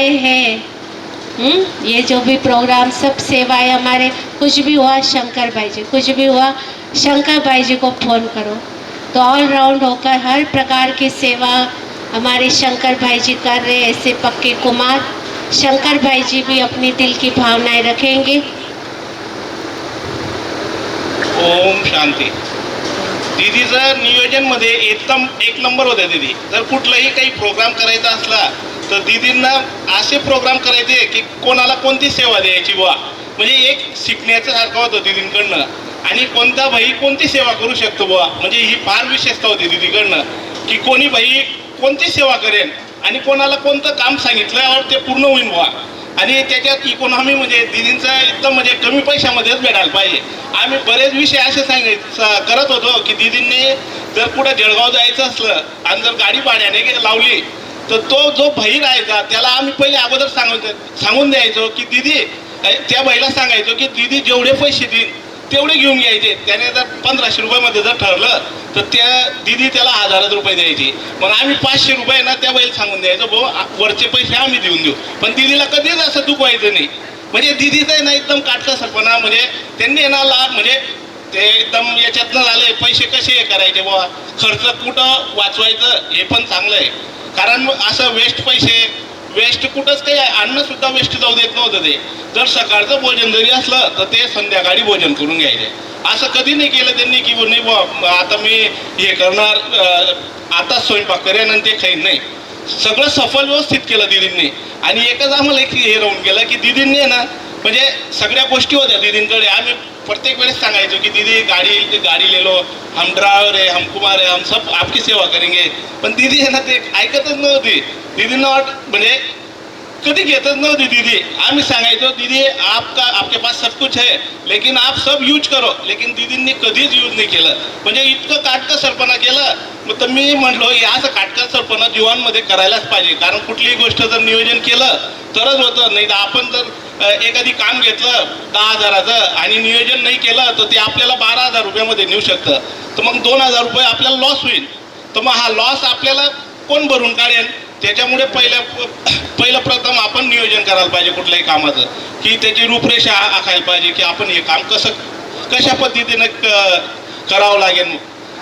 सेवाएं हैं, ये जो भी प्रोग्राम सब सेवाएं हमारे, कुछ भी हुआ शंकर भाई जी, कुछ भी हुआ शंकर भाई जी को फ़ोन करो। तो ऑलराउंड होकर हर प्रकार की सेवा हमारे शंकर भाई जी कर रहे हैं। ऐसे पक्के कुमार शंकर भाई जी भी अपनी दिल की भावनाएं रखेंगे। ओम शांती। दीदीचं नियोजनमध्ये एकदम एक नंबर होते दीदी. जर कुठलाही काही प्रोग्राम करायचा असला तर दीदींना असे प्रोग्राम करायचे की कोणाला कोणती सेवा द्यायची बुवा, म्हणजे एक शिकण्याचं सारखं होतं दीदींकडनं. आणि कोणता भाई कोणती सेवा करू शकतो बुवा, म्हणजे ही फार विशेषता होती दीदीकडनं की कोणी भाई कोणती सेवा करेल आणि कोणाला कोणतं काम सांगितल्यावर ते पूर्ण होईल बुवा. आणि त्याच्यात इकॉनॉमी म्हणजे दीदींचा एकदम म्हणजे कमी पैशामध्येच भेटायला पाहिजे. आम्ही बरेच विषय असे करत होतो की दीदींनी जर कुठं जळगाव जायचं असलं आणि जर गाडी भाड्याने लावली तर तो जो भाई राहायचा त्याला आम्ही पहिले अगोदर सांगून द्यायचो की दीदी, त्या भाईला सांगायचो की दीदी जेवढे पैसे देईन तेवढे घेऊन घ्यायचे. त्याने जर 1500 रुपयामध्ये जर ठरलं तर त्या दीदी त्याला 1000 रुपये द्यायची. मग आम्ही 500 रुपये ना त्या बाईला सांगून द्यायचो, भाऊ वरचे पैसे आम्ही देऊन देऊ, पण दीदीला कधीच असं दुखवायचं नाही. म्हणजे दीदीचं आहे ना एकदम काटकसरपणा, म्हणजे त्यांनी येणार म्हणजे ते एकदम याच्यातनं झाले पैसे कसे करायचे बुवा, खर्च कुठं वाचवायचं हे पण चांगलं आहे. कारण असं वेस्ट कुठंच काही अन्नसुद्धा वेस्ट जाऊ देत नव्हतं. ते जर सकाळचं भोजन जरी असलं तर ते संध्याकाळी भोजन करून घ्यायचे. असं कधी नाही केलं त्यांनी की नाही बुवा आता मी हे करणार, आता स्वयंपाक करेन आणि ते खाईन, नाही. सगळं सफल व्यवस्थित केलं दीदींनी. आणि एकच आम्हाला एक हे राहून गेलं की दीदींनी ना म्हणजे सगळ्या गोष्टी होत्या दीदींकडे. आम्ही प्रत्येक वेळेस सांगायचो की दीदी गाडी ले लो, हम ड्रायव्हर आहे, हम कुमार आहे, हम सब आपकी सेवा करेंगे. पण दीदी आहे ना ते ऐकतच नव्हती. दीदींना म्हणजे कधी घेतच नव्हती दीदी. आम्ही सांगायचो दीदी आपके पास सब कुछ है लेकिन आप सब यूज करो, लेकिन दीदींनी कधीच यूज नाही केलं. म्हणजे इतकं काटकसरपणा केलं. मग तर मी म्हटलो या असं काटकसरपणा जीवनामध्ये करायलाच पाहिजे. कारण कुठलीही गोष्ट जर नियोजन केलं तरच होतं, नाही तर आपण जर एखादी काम घेतलं 10,000चं आणि नियोजन नाही केलं तर ते आपल्याला 12,000 रुपयामध्ये नेऊ शकतं. तर मग 2,000 रुपये आपल्याला लॉस होईल. तर मग हा लॉस आपल्याला कोण भरून काढेल. त्याच्यामुळे पहिलं प्रथम आपण नियोजन करायला पाहिजे कुठल्याही कामाचं, की त्याची रूपरेषा आखायला पाहिजे की आपण हे काम कशा पद्धतीनं करावं लागेल.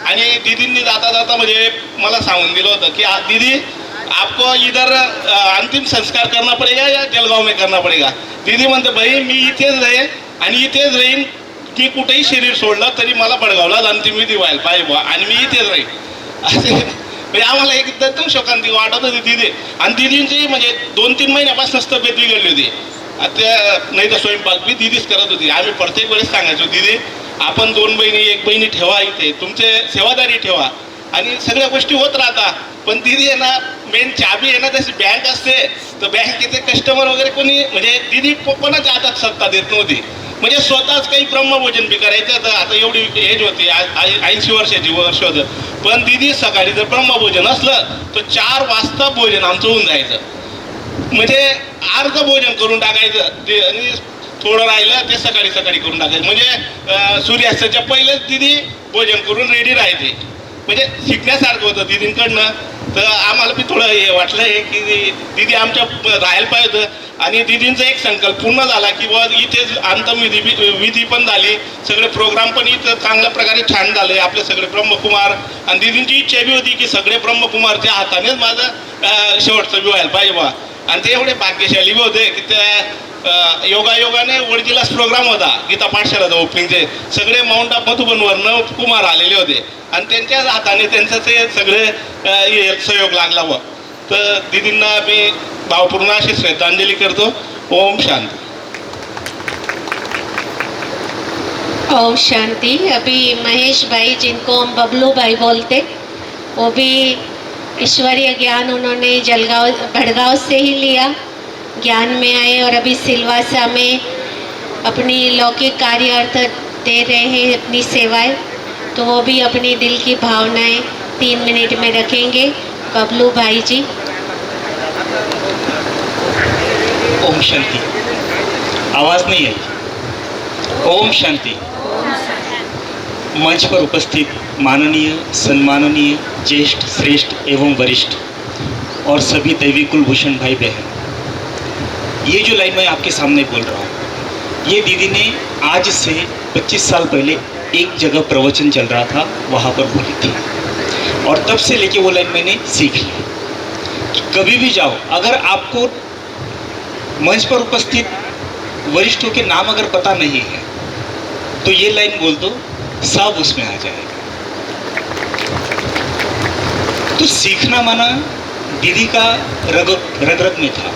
आणि दीदींनी जाता म्हणजे मला सांगून दिलं होतं की दीदी आपको इधर अंतिम संस्कार करना पडेगा या जळगाव में करना पडेगा. दीदी म्हणते भाई मी इथेच राहीन आणि इथेच राहीन, मी कुठेही शरीर सोडलं तरी मला बडगावलाच अंतिम विधी व्हायला पाहिजे बुवा आणि मी इथेच राहीन असे. म्हणजे आम्हाला एकदम शोकांती वाटत होती दीदी. आणि दीदींची म्हणजे 2-3 महिन्यापासूनच तब्येत बिघडली होती. त्या नाही तर स्वयंपाक बी दीदीच करत होती. आम्ही प्रत्येक वेळेस सांगायचो दीदी आपण 2 बहिणी 1 बहिणी ठेवा, इथे तुमचे सेवादारी ठेवा आणि सगळ्या गोष्टी होत राहतात. पण दीदी आहे ना मेन चाबी आहे ना, तशी बँक असते तर बँकेचे कस्टमर वगैरे कोणी म्हणजे दीदी कोणाच्या हातात सत्ता देत नव्हती. म्हणजे स्वतःच काही ब्रह्मभोजन बी करायचं. तर आता एवढी एज होती, 80 वर्षाची वर्ष होतं, पण दीदी सकाळी जर ब्रह्मभोजन असलं तर 4 वाजता भोजन आमचं होऊन जायचं. म्हणजे अर्ध भोजन करून टाकायचं ते आणि थोडं राहिलं ते सकाळी करून टाकायचं. म्हणजे सूर्यास्ताच्या पहिलेच दीदी भोजन करून रेडी राहायचे. म्हणजे शिकण्यासारखं होतं दीदींकडनं. तर आम्हाला बी थोडं हे वाटलं आहे की दीदी आमच्या राहायला पाहिजे होतं. आणि दीदींचा एक संकल्प पूर्ण झाला की बुवा इथेच अंतविधी पण झाली, सगळे प्रोग्राम पण इथं चांगल्या प्रकारे छान झाले. आपले सगळे ब्रह्मकुमार आणि दीदींची इच्छा बी होती की सगळे ब्रह्मकुमारच्या हातानेच माझं शेवटचं बी व्हायला पाहिजे बा. आणि ते एवढे भाग्यशाली बी होते की त्या योगाने वडजीलाच प्रोग्राम होता गीता पाठशाळाचा ओपनिंगचे. सगळे माउंट ऑफ मधुबनवरनं कुमार आलेले होते आणि त्यांच्याच हाताने त्यांचं ते सगळे सहयोग लागला बा. तर दीदींना मी भावपूर्ण अशी श्रद्धांजली करतो. ओम शांती. ओम शांति. अभी महेश भाई जिनको हम बबलू भाई बोलते, वो भी ईश्वरीय ज्ञान उन्होंने भड़गांव से ही लिया, ज्ञान में आए और अभी सिलवासा में अपनी लौकिक कार्य अर्थ दे रहे हैं अपनी सेवाएं. तो वो भी अपनी दिल की भावनाएं 3 मिनट में रखेंगे. बबलू भाई जी. ओम शांति. आवाज नहीं है. ओम शांति. मंच पर उपस्थित माननीय सम्माननीय ज्येष्ठ श्रेष्ठ एवं वरिष्ठ और सभी दैवी कुलभूषण भाई बहन, ये जो लाइन मैं आपके सामने बोल रहा हूँ, ये दीदी ने आज से 25 साल पहले एक जगह प्रवचन चल रहा था, वहाँ पर बोली थी। और तब से लेके वो लाइन मैंने सीख ली कि कभी भी जाओ, अगर आपको मंच पर उपस्थित वरिष्ठों के नाम अगर पता नहीं है तो ये लाइन बोल दो, सब उसमें आ जाएगा। तो सीखना माना दीदी का रग रग में था,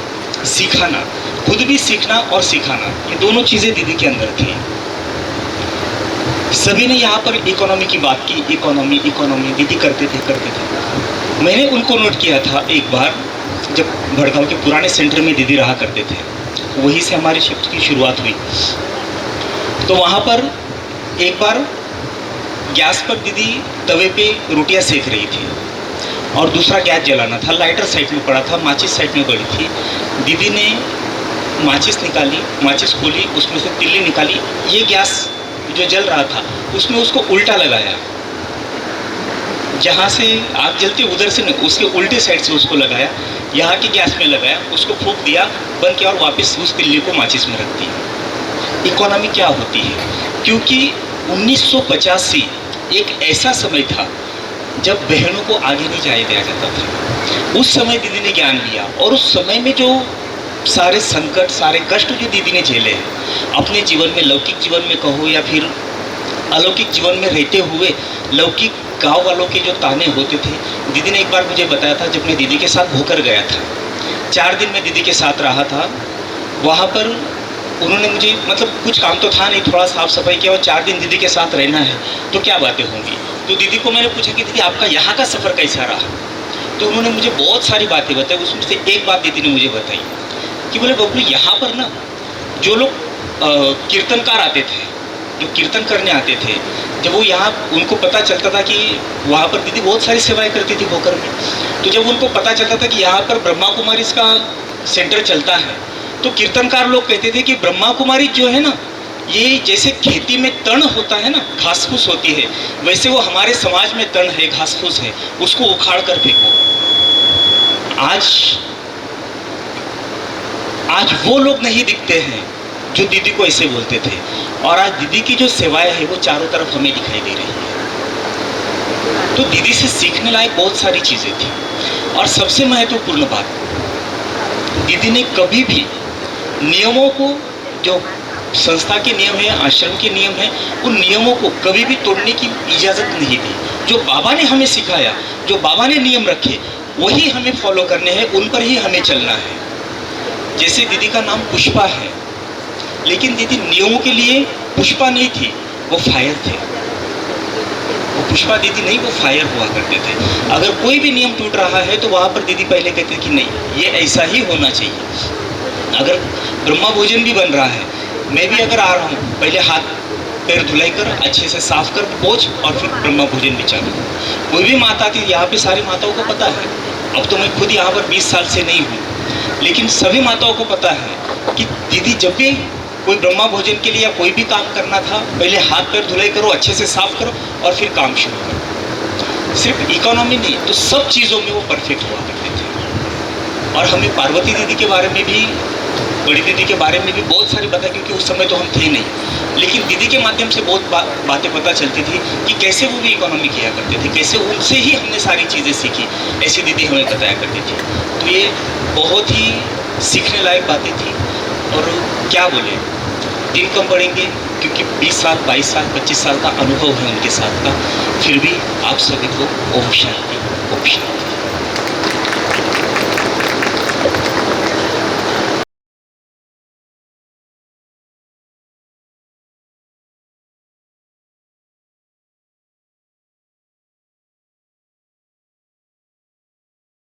सिखाना, खुद भी सीखना और सिखाना, ये दोनों चीज़ें दीदी के अंदर थी। सभी ने यहाँ पर इकोनॉमी की बात की, इकोनॉमी इकोनॉमी दीदी करते थे। मैंने उनको नोट किया था एक बार, जब भड़गांव के पुराने सेंटर में दीदी रहा करते थे, वहीं से हमारी शिफ्ट की शुरुआत हुई। तो वहाँ पर एक बार गैस पर दीदी तवे पे रोटियां सेक रही थी और दूसरा गैस जलाना था, लाइटर साइड में पड़ा था, माचिस साइड में पड़ी थी। दीदी ने माचिस निकाली, माचिस खोली, उसमें से तिल्ली निकाली, ये गैस जो जल रहा था उसमें उसको उल्टा लगाया, जहाँ से आग जलती उधर से नहीं, उसके उल्टे साइड से उसको लगाया, यहाँ की गैस में लगाया, उसको फूंक दिया, बंद किया और वापस उस तिल्ली को माचिस में रख दी। इकोनॉमी क्या होती है? क्योंकि 1985 एक ऐसा समय था जब बहनों को आगे नहीं जाने दिया जाता था। उस समय दीदी ने ज्ञान लिया और उस समय में जो सारे संकट, सारे कष्ट जो दीदी ने झेले हैं अपने जीवन में, लौकिक जीवन में कहो या फिर अलौकिक जीवन में रहते हुए, लौकिक गांव वालों के जो ताने होते थे, दीदी ने एक बार मुझे बताया था, जब मैं दीदी के साथ भोकर गया था, 4 दिन मैं दीदी के साथ रहा था। वहाँ पर उन्होंने मुझे, मतलब कुछ काम तो था नहीं, थोड़ा साफ सफाई किया और 4 दिन दीदी के साथ रहना है तो क्या बातें होंगी। तो दीदी को मैंने पूछा कि दीदी आपका यहाँ का सफ़र कैसा रहा? तो उन्होंने मुझे बहुत सारी बातें बताई। उसमें से एक बात दीदी ने मुझे बताई कि बोले बबलू, यहाँ पर ना जो लोग कीर्तनकार आते थे, जो कीर्तन करने आते थे, जब वो यहाँ, उनको पता चलता था कि वहाँ पर दीदी बहुत सारी सेवाएं करती थी भोकर में, तो जब उनको पता चलता था कि यहाँ पर ब्रह्मा कुमारी का सेंटर चलता है, तो कीर्तनकार लोग कहते थे कि ब्रह्मा कुमारी जो है ना, ये जैसे खेती में तण होता है ना, घास फूस होती है, वैसे वो हमारे समाज में तण है, घास फूस है, उसको उखाड़ कर फेंको। आज वो लोग नहीं दिखते हैं जो दीदी को ऐसे बोलते थे, और आज दीदी की जो सेवाएं है वो चारों तरफ हमें दिखाई दे रही है। तो दीदी से सीखने लायक बहुत सारी चीज़ें थी। और सबसे महत्वपूर्ण बात, दीदी ने कभी भी नियमों को, जो संस्था के नियम है, आश्रम के नियम है, उन नियमों को कभी भी तोड़ने की इजाज़त नहीं दी। जो बाबा ने हमें सिखाया, जो बाबा ने नियम रखे, वही हमें फॉलो करने हैं, उन पर ही हमें चलना है। जैसे दीदी का नाम पुष्पा है, लेकिन दीदी नियमों के लिए पुष्पा नहीं थी, वो फायर थे। वो पुष्पा दीदी नहीं, वो फायर हुआ करते थे। अगर कोई भी नियम टूट रहा है तो वहाँ पर दीदी पहले कहते कि नहीं, ये ऐसा ही होना चाहिए। अगर ब्रह्मा भोजन भी बन रहा है, मैं भी अगर आ रहा हूँ, पहले हाथ पैर धुलाई कर, अच्छे से साफ कर, पोंछ, और फिर ब्रह्मा भोजन बिछा दो। कोई भी माता थी, यहाँ पे सारी माताओं को पता है, अब तो मैं खुद यहाँ पर 20 साल से नहीं हूँ, लेकिन सभी माताओं को पता है कि दीदी जब भी कोई ब्रह्मा भोजन के लिए या कोई भी काम करना था, पहले हाथ पैर धुलाई करो, अच्छे से साफ करो और फिर काम शुरू करो। सिर्फ इकोनॉमी नहीं, तो सब चीज़ों में वो परफेक्ट हुआ करते थे। और हमें पार्वती दीदी के बारे में भी, बड़ी दीदी के बारे में भी बहुत सारी बातें, क्योंकि उस समय तो हम थे नहीं, लेकिन दीदी के माध्यम से बहुत बातें पता चलती थी कि कैसे वो भी इकोनॉमी किया करते थे, कैसे उनसे ही हमने सारी चीज़ें सीखी, ऐसी दीदी हमें बताया करती थी। तो ये बहुत ही सीखने लायक बातें थी। और क्या बोले, दिन कम बढ़ेंगे, क्योंकि 20 साल, 22 साल, 25 साल का अनुभव है उनके साथ का। फिर भी आप सभी को ओम शांति, ओम शांति।